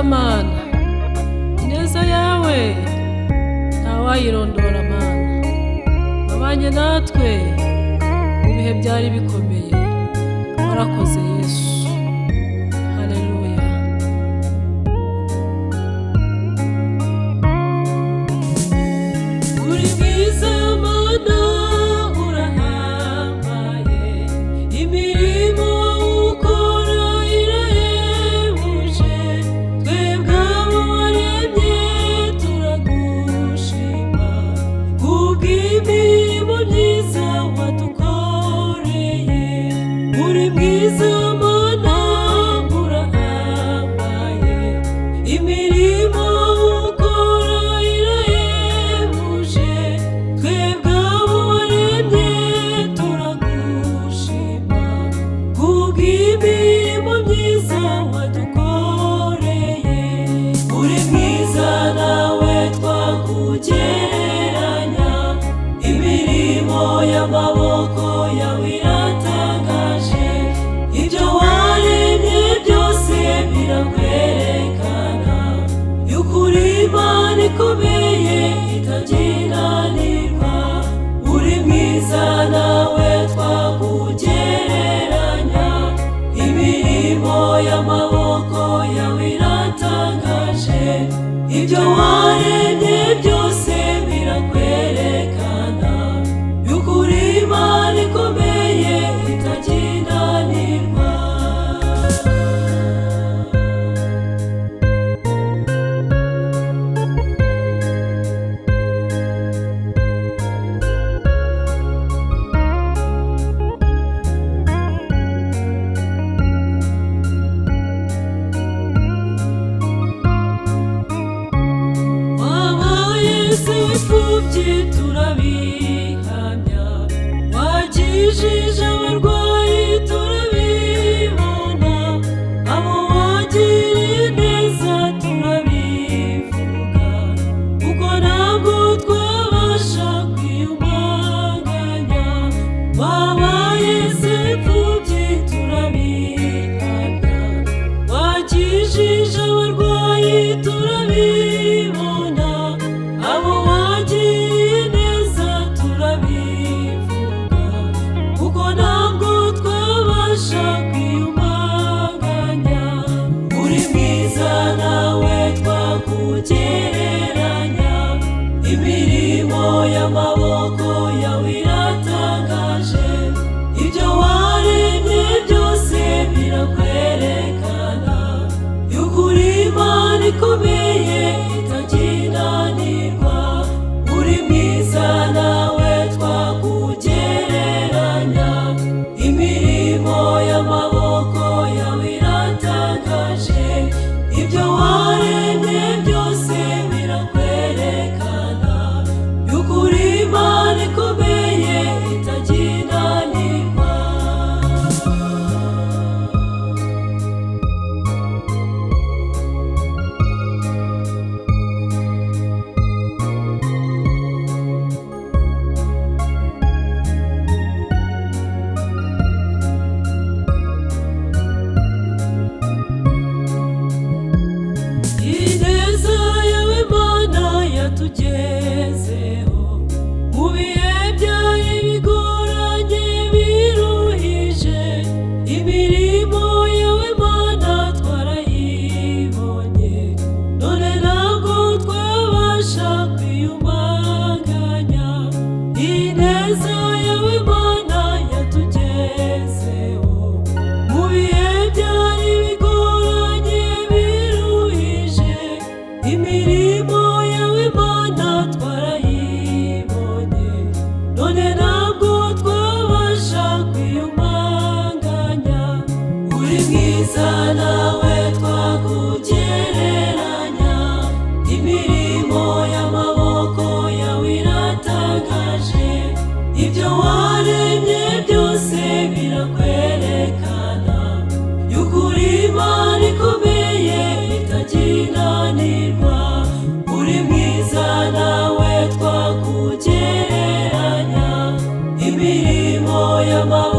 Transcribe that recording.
Mana, ineza yawe ntawayirondora Mana, wabanye natwe mu bihe byari bikomeye, warakoze Yesu. Haleluya. Uri mwiza Mana, urahambaye, imirimo ukora irahebuje, twebwe abo waremye turagushima, kubw'imirimo myiza wadukoreye. Uri mwiza Mana, urahambaye, imirimo ukora irahebuje, twebwe abo waremye turagushima, kubw'imirimo myiza wadukoreye. Uri mwiza nawe twakugereranya, imirimo y'amaboko yawe iratangaje, ibyo waremye byose birakwerekana yuko uri Imana ikomeye itaginanirwa. Uri mwiza nawe twakugereranya, imirimo y'amaboko yawe iratangaje, ibyo waremye byose birakwerekana yuko uri Imana ikomeye itaginanirwa. Wabaye se w'imfubyi turabihamya, wakijije abarwayi turabibona, abo wagiriye neza turabivuga, kuko ntabwo twabasha kwiyumanganya. Wabaye se w'imfubyi turabihamya, wakijije abarwayi turabibona, abo wagiriye neza turabivuga, kuko ntabwo twabasha kwiyumanganya. Uri mwiza nawe twakugereranya, imirimo y'amaboko yawe iratangaje, ibyo waremye byose birakwerekana yuko uri Imana ikomeye itaginanirwa. Uri mwiza nawe twakugereranya, imirimo y'amaboko yawe iratangaje, ibyo waremye byose birakwerekana yuko uri Imana ikomeye itaginanirwa. Ineza yawe Mana yatugezeho, mu bihe byari bigoranye biruhije, imirimo yawe Mana twarayibonye, none ntabwo twabasha kwiyumanganya. Ineza yawe Mana yatugezeho, mu bihe byari bigoranye biruhije, imirimo yawe Mana twarayibonye, none ntabwo twabasha kwiyumanganya. Uri mwiza nawe twakugereranya, imirimo y'amaboko yawe iratangaje, ibyo waremye byose birakwerekana yuko uri Imana ikomeye itaginanirwa. Uri mwiza nawe twakugereranya, imirimo y'amaboko